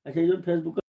अच्छा ये जो फेसबुक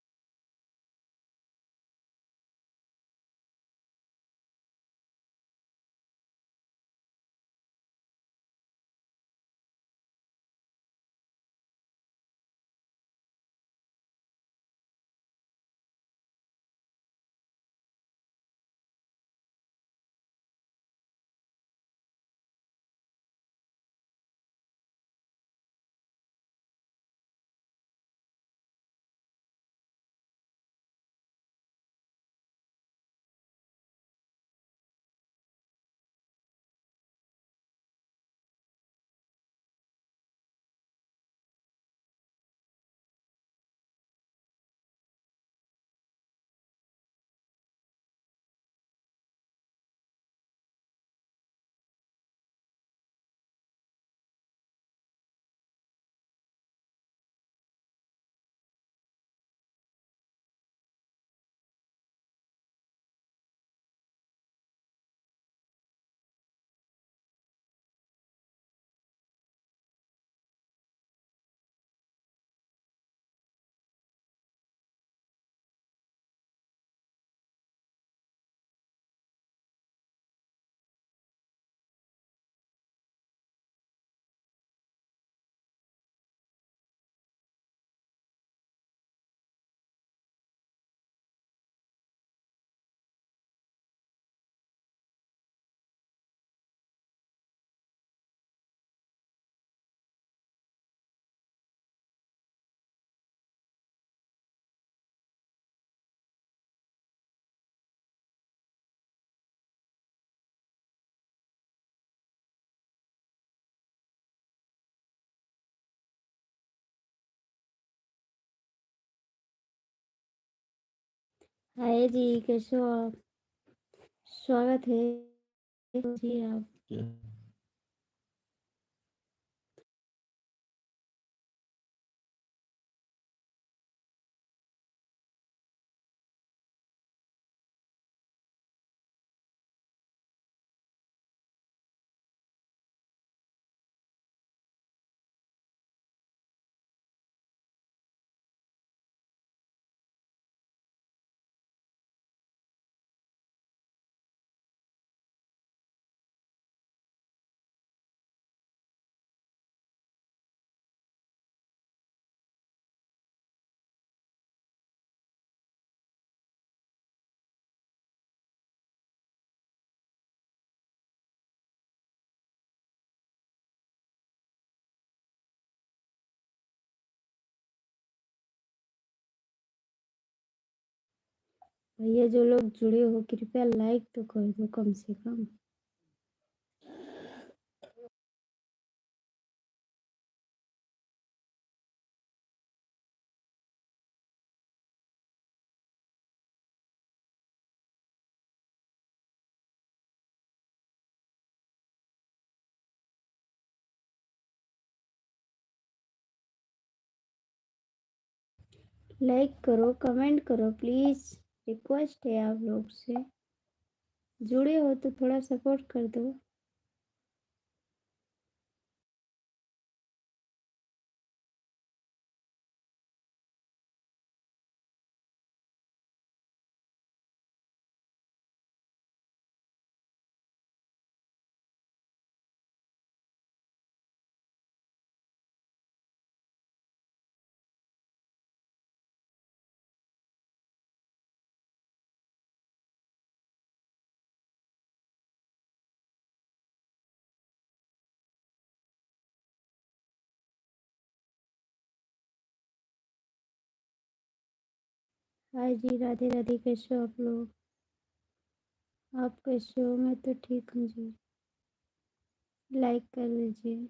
हाय जी, कैसे हो आप? स्वागत है जी आप। भैया जो लोग जुड़े हो कृपया लाइक तो कर दो कम से कम। लाइक करो, कमेंट करो प्लीज, रिक्वेस्ट है आप लोग से। जुड़े हो तो थोड़ा सपोर्ट कर दो। हाय जी, राधे राधे, कैसे हो आप लोग? आप कैसे हो? मैं तो ठीक हूँ जी। लाइक कर दीजिए,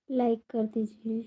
लाइक कर दीजिए।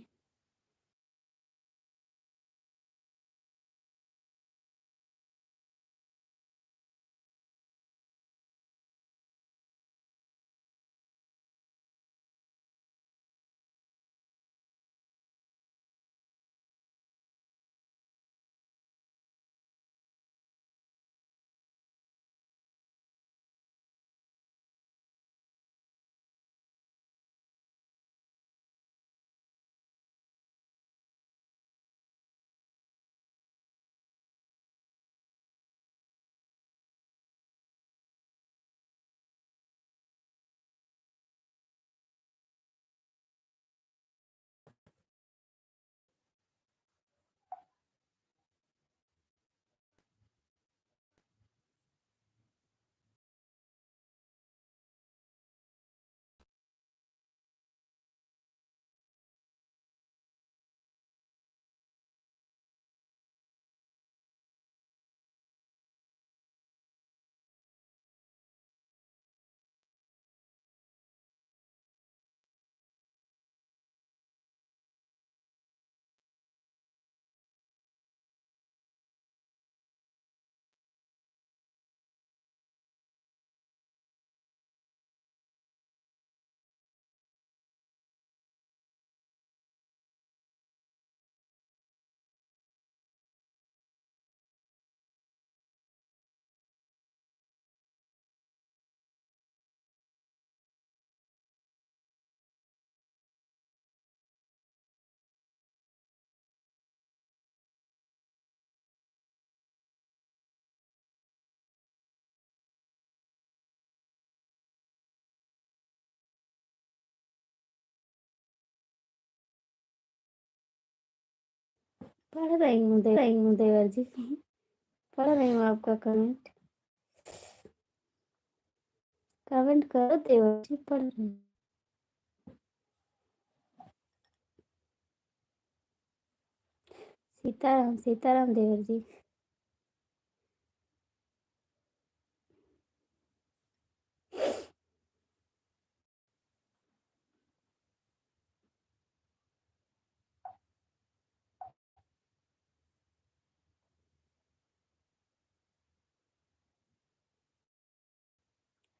पढ़ रही हूँ देवर जी। पढ़ रही हूँ आपका कमेंट। कमेंट करो देवर जी, पढ़ रही हूँ। सीताराम सीताराम देवर जी।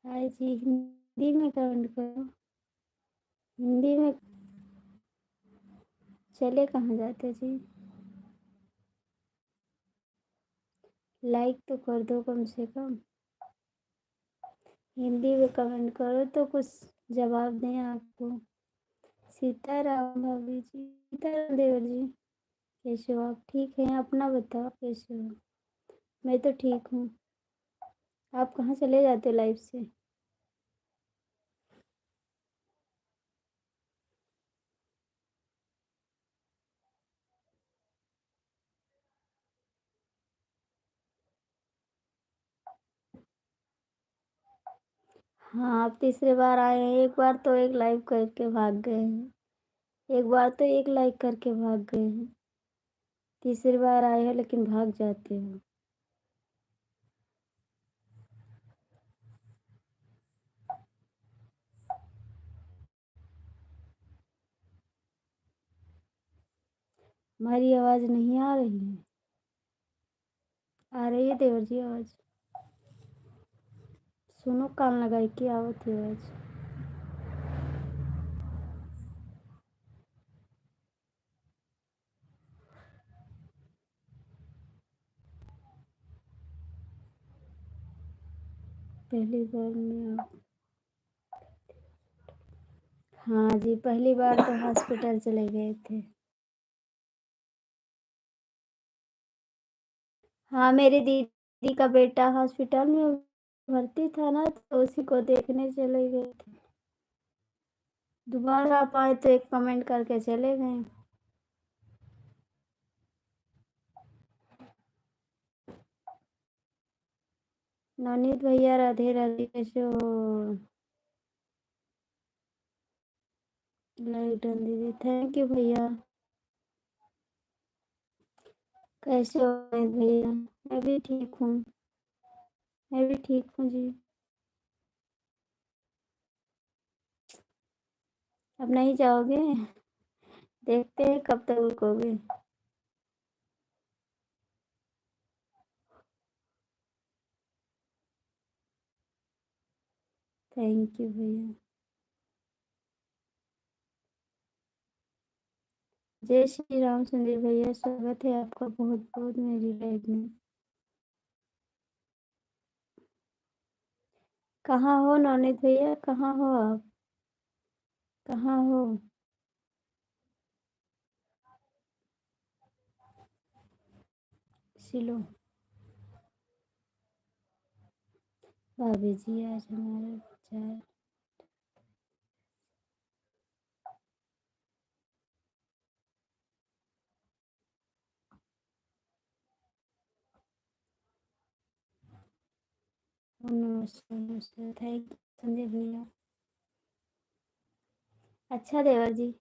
हाय जी, हिंदी में कमेंट करो। हिंदी में। चले कहाँ जाते जी? लाइक तो कर दो कम से कम। हिंदी में कमेंट करो तो कुछ जवाब दें आपको। सीताराम भाभी जी, सीताराम देवर जी। कैसे हो आप? ठीक हैं? अपना बताओ कैसे हो? मैं तो ठीक हूँ। आप कहाँ चले जाते हो लाइफ से? हाँ, आप तीसरी बार आए हैं। एक बार तो एक लाइक करके भाग गए हैं। एक बार तो एक लाइक करके भाग गए हैं। तीसरी बार आए हो लेकिन भाग जाते हो। हमारी आवाज़ नहीं आ रही है? आ रही है देवर जी आवाज़। सुनो, कान लगाई की आवत है आवाज़। पहली बार में आप। हाँ जी, पहली बार तो हॉस्पिटल चले गए थे। हाँ, मेरी दीदी का बेटा हॉस्पिटल में भर्ती था ना, तो उसी को देखने चले गए थे। दोबारा आप आए तो एक कमेंट करके चले गए। नवनीत भैया राधे राधे, कैसे हो? लाइक डन दीदी, थैंक यू भैया। कैसे हो नवनीत भैया? मैं भी ठीक हूँ। मैं भी ठीक हूँ जी। अब नहीं जाओगे? देखते हैं कब तक रुकोगे। थैंक यू भैया। जय श्री राम संदीप भैया, स्वागत है आपका बहुत बहुत मेरी लाइफ में। कहाँ हो नवनीत भैया, कहाँ हो आप? कहाँ हो? सिलो। भाभी जी आज हमारा विचार। नमस्कार नमस्कार, थैंक यू संदीप भैया। अच्छा देवर जी।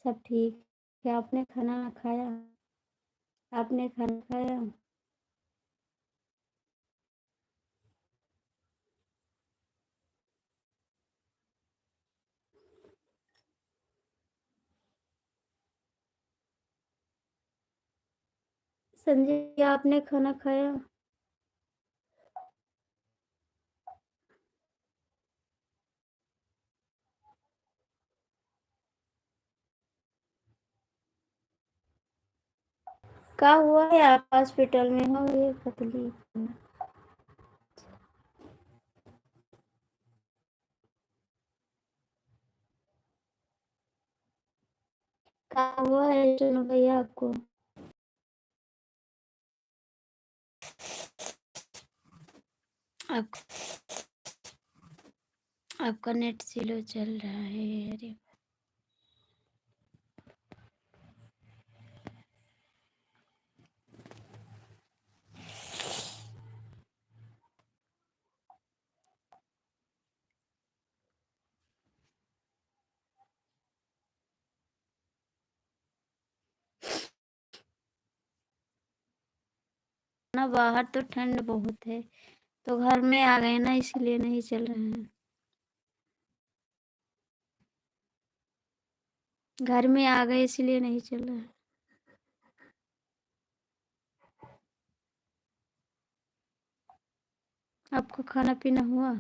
सब ठीक है। आपने खाना खाया? आपने खाना खाया? संजय आपने खाना खाया? क्या हुआ है? आप हॉस्पिटल में हो? ये पतली। क्या हुआ है सोनू भैया आपको? आपको आपका नेट स्लो चल रहा है। अरे ना, बाहर तो ठंड बहुत है, तो घर में आ गए ना, इसलिए नहीं चल रहे हैं। घर में आ गए इसलिए नहीं चल रहा है। आपको खाना पीना हुआ?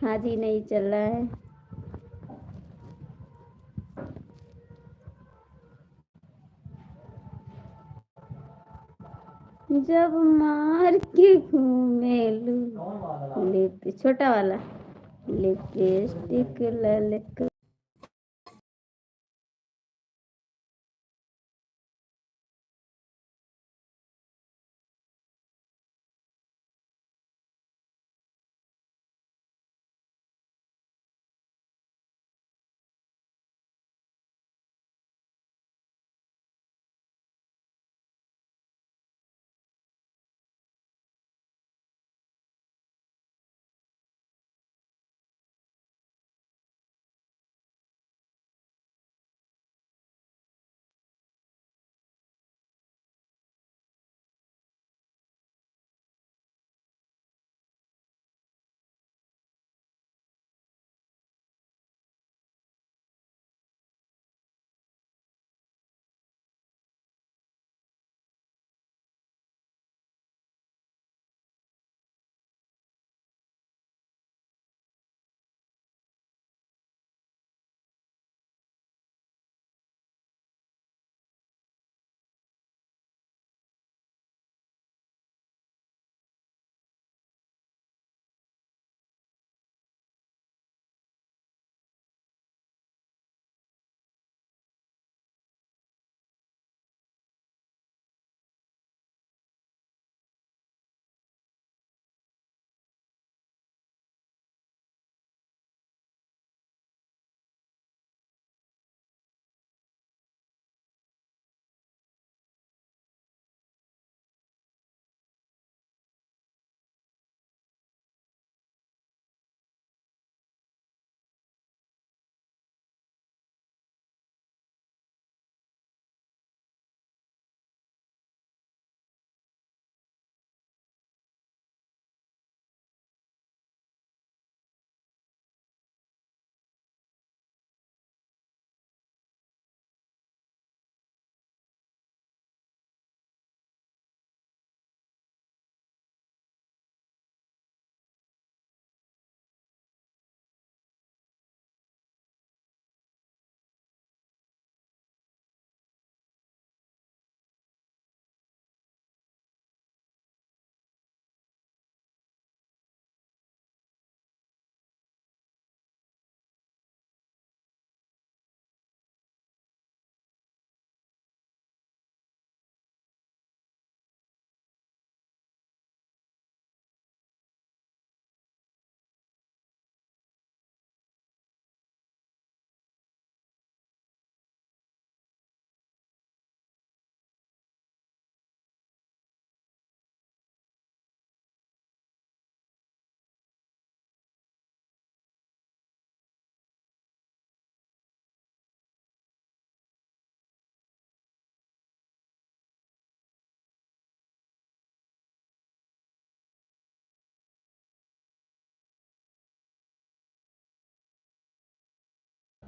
हाँ जी, नहीं चल रहा है। जब मार के घूमेलू, छोटा वाला लिपस्टिक ललक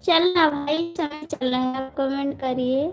चल रहा भाई, समय चल रहा है, आप कमेंट करिए।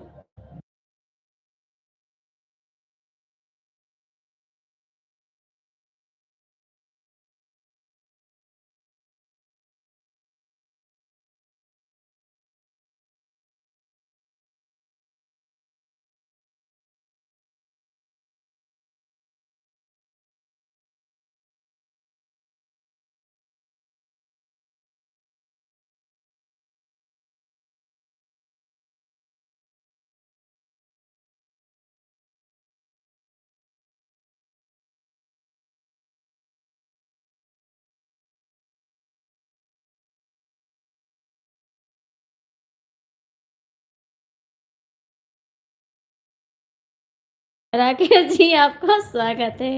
राकेश जी, आपका स्वागत है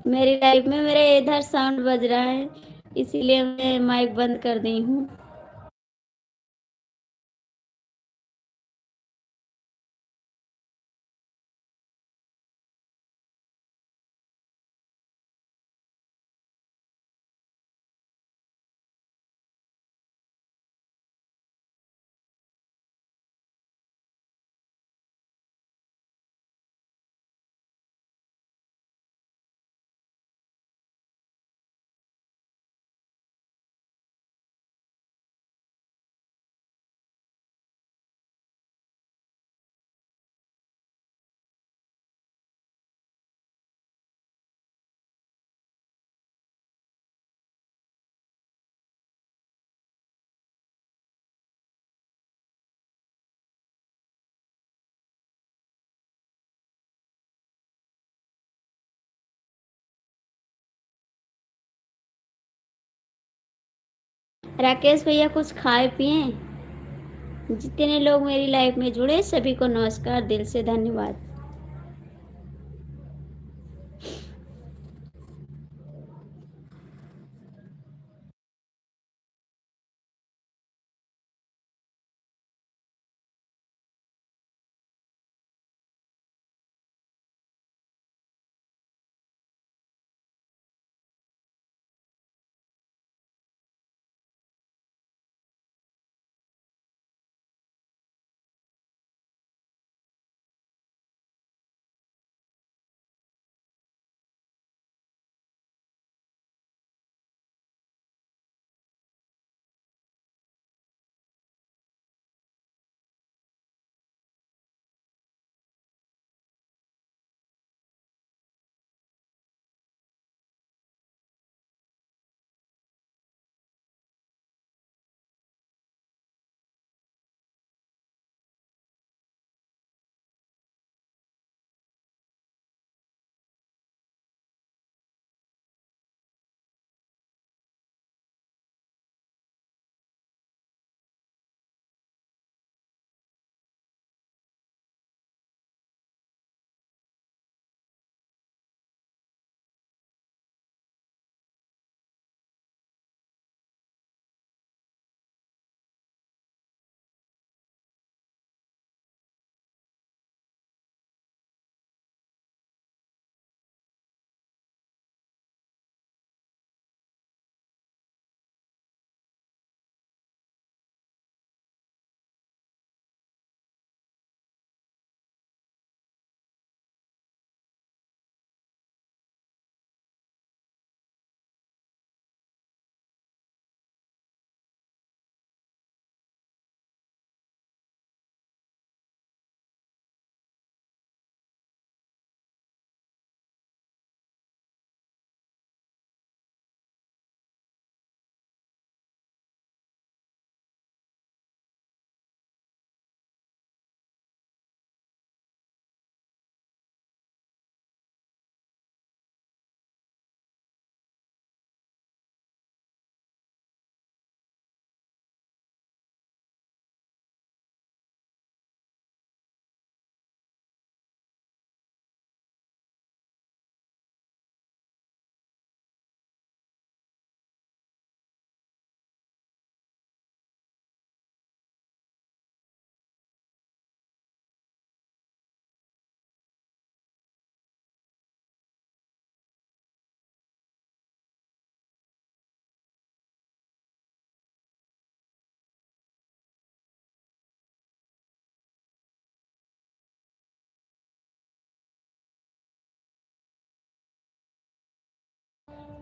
मेरी लाइफ में। मेरे इधर साउंड बज रहा है, इसीलिए मैं माइक बंद कर दी हूँ। राकेश भैया, कुछ खाए पिए? जितने लोग मेरी लाइफ में जुड़े सभी को नमस्कार, दिल से धन्यवाद।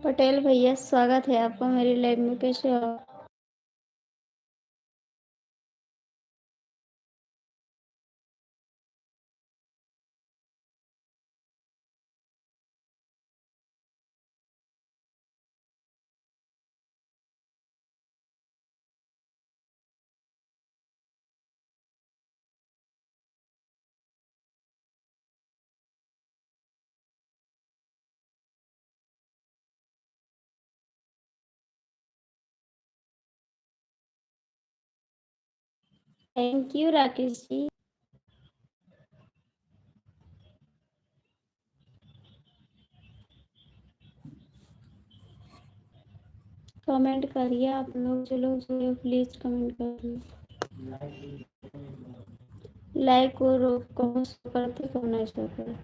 पटेल भैया स्वागत है आपका मेरी लाइफ में, कैसे हो आप? Thank you Rakesh ji. Comment करिए आप लोग, जो लोग जो प्लीज कमेंट करिए। लाइक और कमेंट करते कब नहीं शो करे।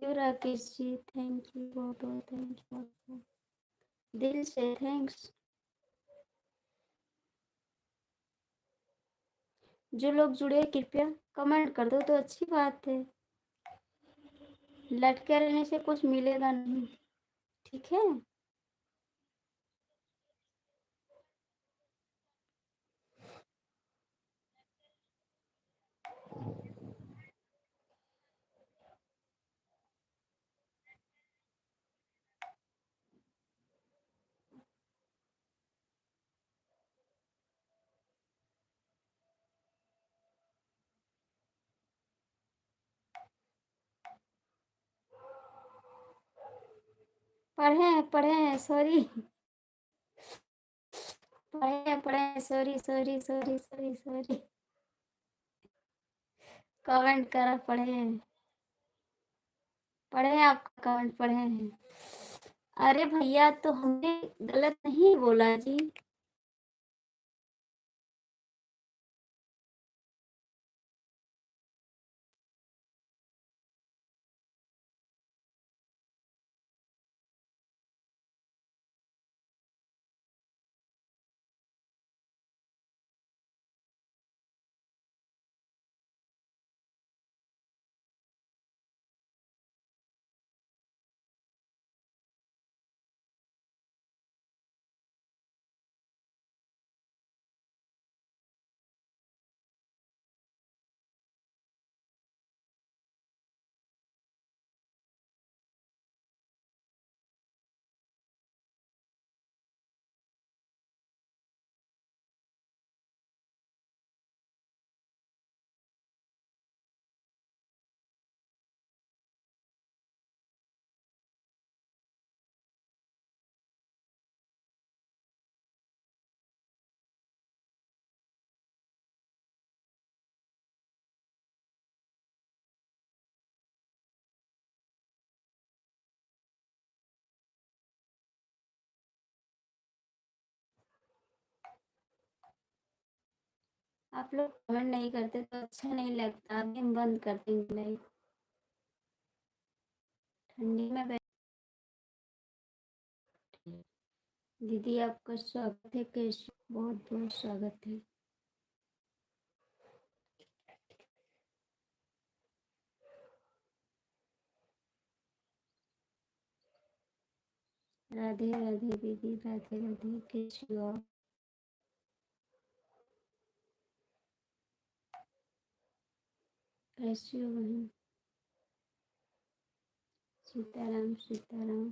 You Rakesh ji, thank you, बहुत बहुत थैंक यू आपको, दिल से थैंक्स। जो लोग जुड़े कृपया कमेंट कर दो तो अच्छी बात है, लटके रहने से कुछ मिलेगा नहीं, ठीक है। पढ़े सॉरी, पढ़े sorry sorry sorry sorry sorry, comment करा, पढ़े आपका कमेंट पढ़े हैं। अरे भैया तो हमने गलत नहीं बोला जी। आप लोग कमेंट नहीं करते तो अच्छा नहीं लगता, अभी हम बंद कर देंगे लाइव, ठंडी में दीदी आपका स्वागत है, कैसे, बहुत बहुत स्वागत है। राधे राधे दीदी, राधे राधे, कैसे हो आप? कैसे हो बहन? सीताराम सीताराम।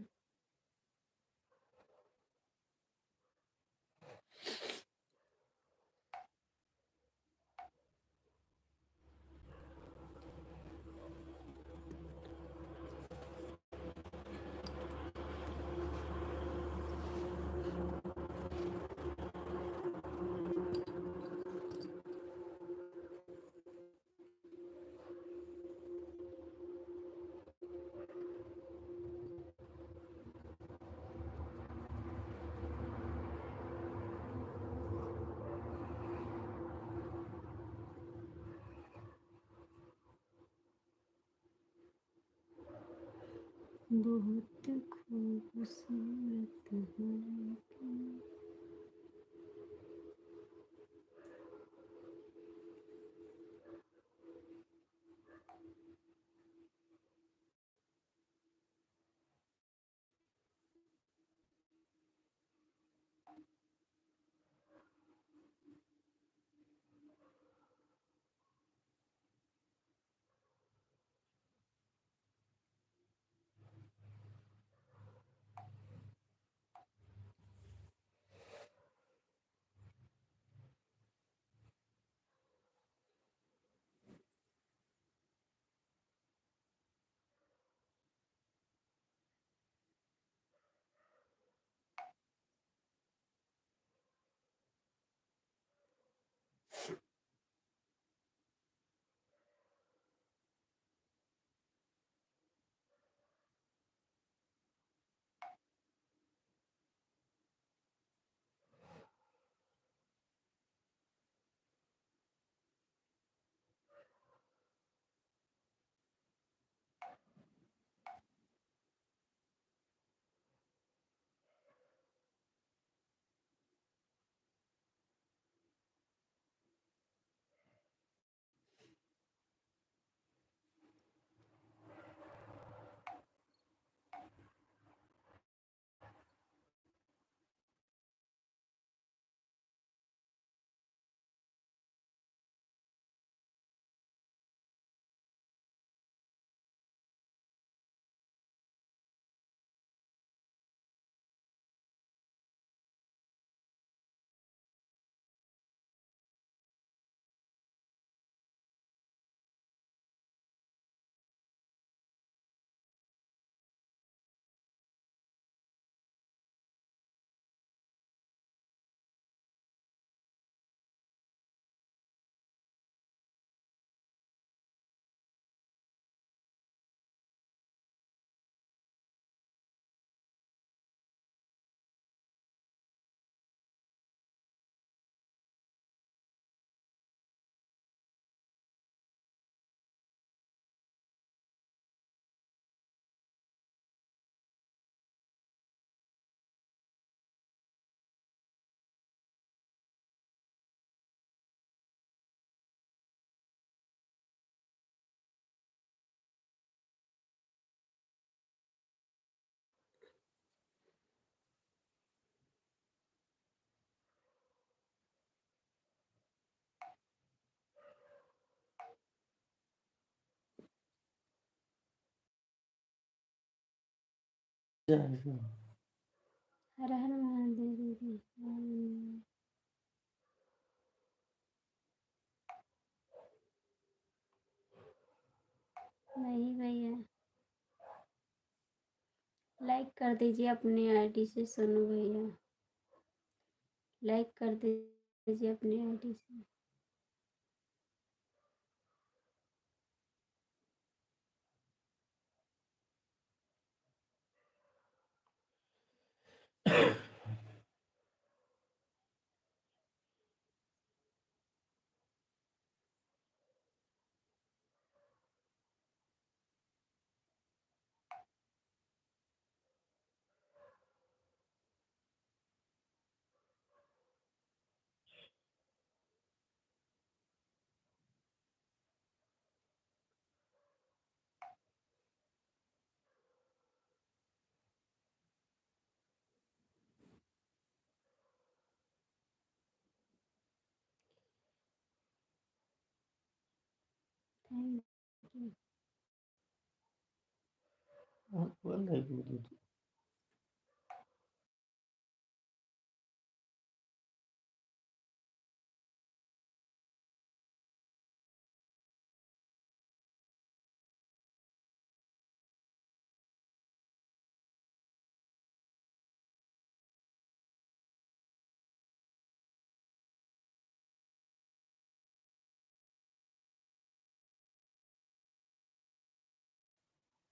बहुत खूबसूरत है। हर हर महादेव दीदी। नहीं भैया, लाइक कर दीजिए अपनी आईडी से सोनू भैया, लाइक कर दीजिए अपनी आईडी से। Thank you.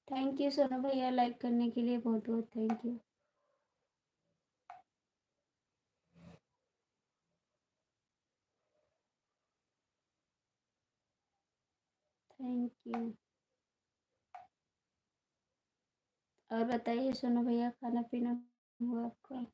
Thank you Sonu भैया, लाइक करने के लिए बहुत बहुत थैंक यू। Thank you. और बताइए सोनू भैया, खाना पीना हुआ आपका?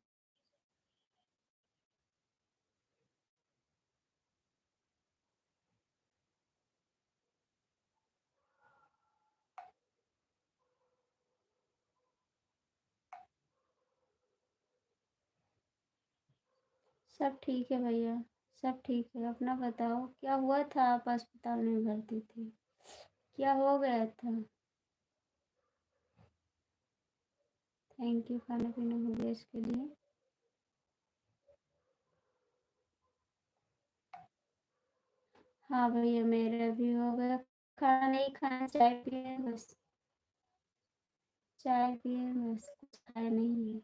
सब ठीक है भैया, सब ठीक है। अपना बताओ, क्या हुआ था? आप अस्पताल में भर्ती थे, क्या हो गया था? थैंक यू, खाना पीना हो गया इसके लिए। हाँ भैया, मेरा भी हो गया। खाना नहीं खाया, चाय पिए बस, चाय पिए बस, कुछ खाया नहीं है।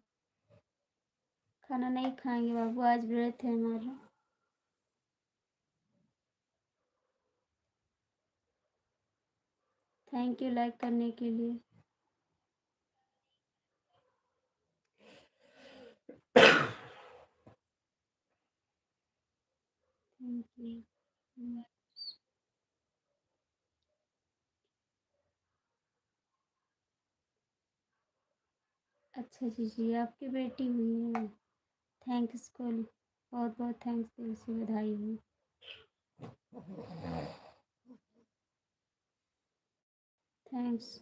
खाना नहीं खाएंगे बाबू, आज व्रत है हमारा। थैंक यू लाइक करने के लिए। Thank you. अच्छा जी जी, आपकी बेटी हुई है। थैंक्स को बहुत बहुत थैंक्स, दिल से बधाई हो। थैंक्स।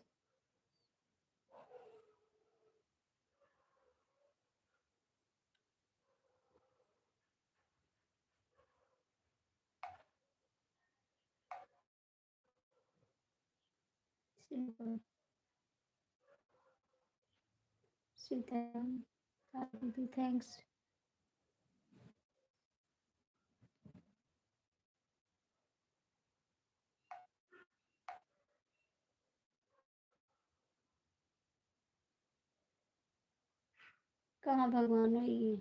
सीताराम, आपको भी थैंक्स। कहाँ भगवान है ये?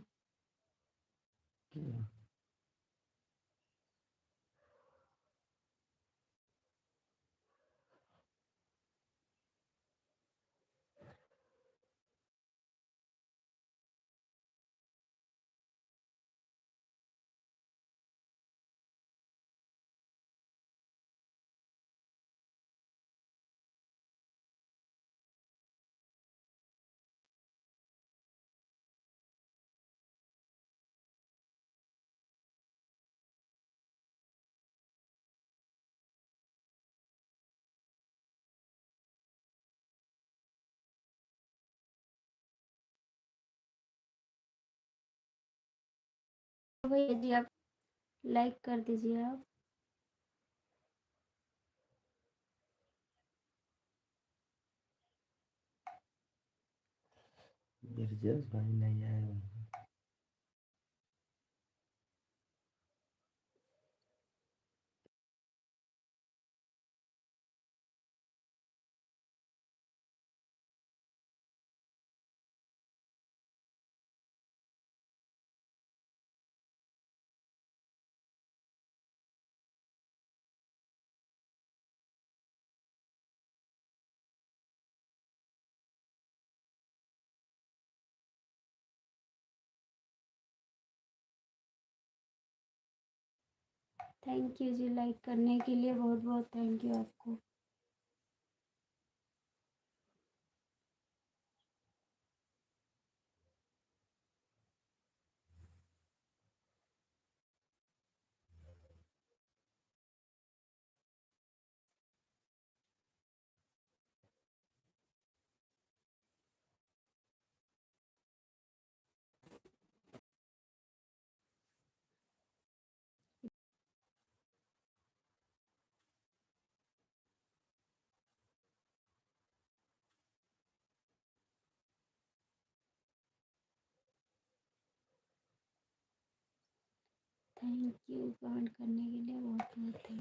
भैया जी, आप लाइक कर दीजिए आप। ब्रजेश भाई नहीं आए वहीं। थैंक यू जी, लाइक करने के लिए बहुत बहुत थैंक यू आपको। थैंक यू कमेंट करने के लिए बहुत बहुत थैंक यू।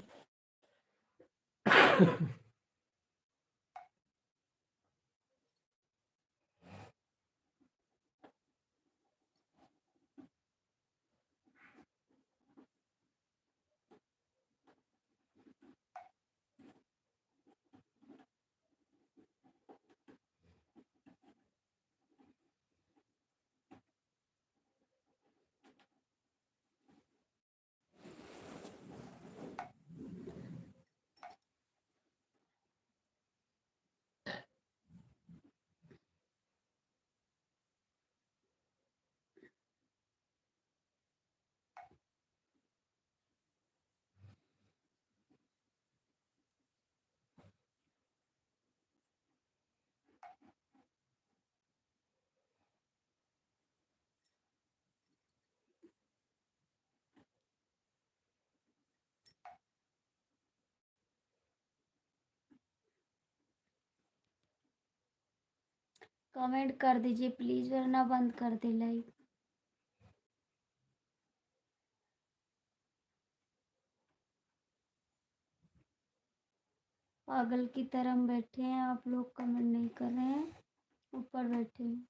कमेंट कर दीजिए प्लीज़, वरना बंद कर दे लाइव। पागल की तरह हम बैठे हैं, आप लोग कमेंट नहीं कर रहे हैं, ऊपर बैठे हैं।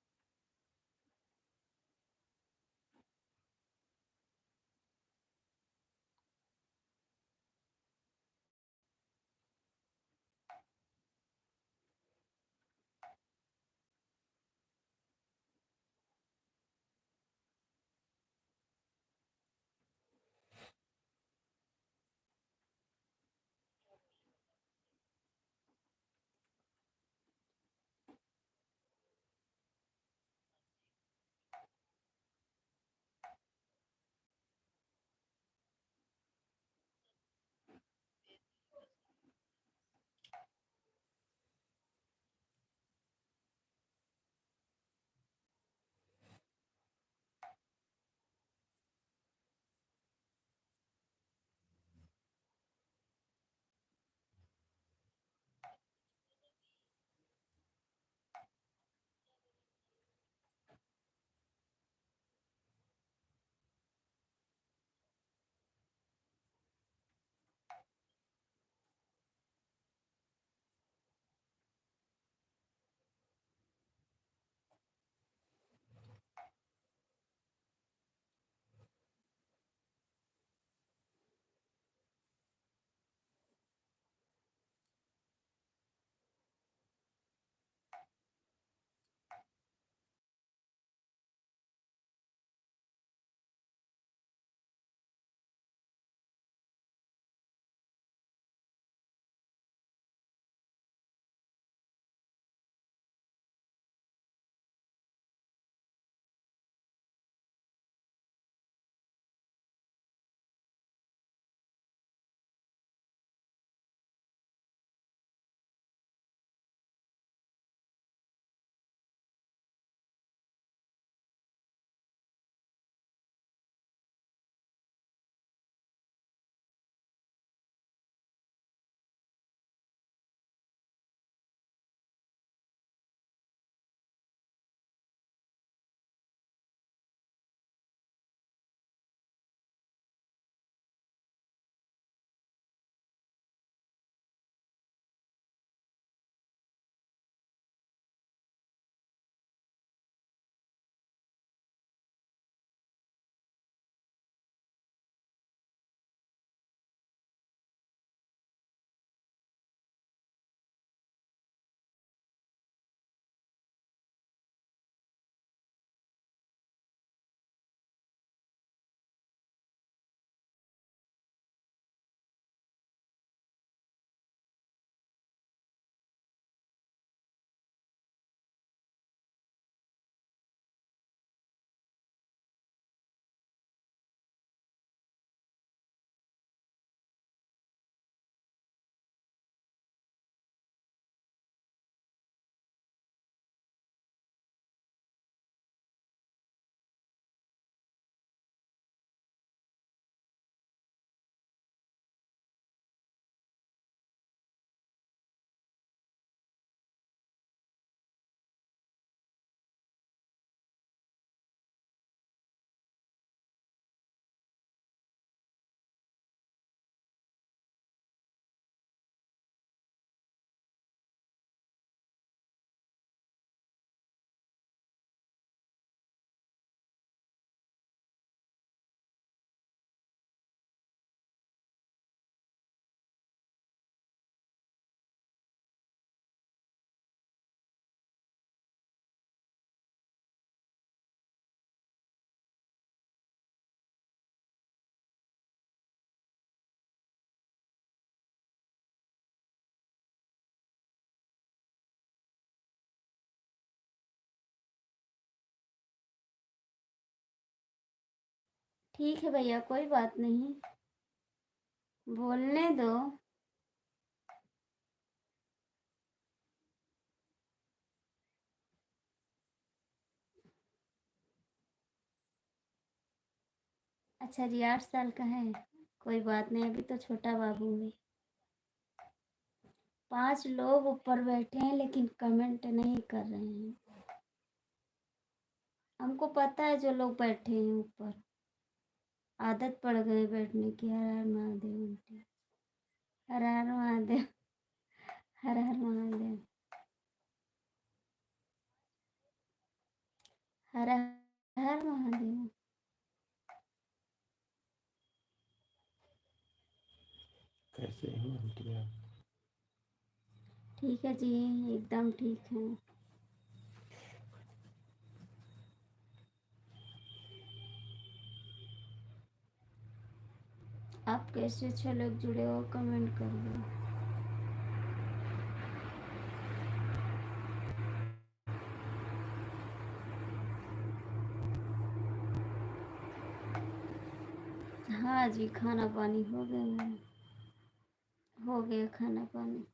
ठीक है भैया, कोई बात नहीं, बोलने दो। अच्छा जी, 8 साल का है, कोई बात नहीं, अभी तो छोटा बाबू है। 5 लोग ऊपर बैठे हैं लेकिन कमेंट नहीं कर रहे हैं। हमको पता है जो लोग बैठे हैं ऊपर, आदत पड़ गई बैठने की। हर हर महादेव आंटी, हर हर महादेव, हर हर महादेव, हर हर महादेव। कैसे हो आंटी आप? ठीक है जी, एकदम ठीक है। आप कैसे 6 लोग जुड़े हो, कमेंट कर दो। हाँ जी, खाना पानी हो गया मेरा, हो गया खाना पानी।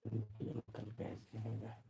अंकल कैसे हैं?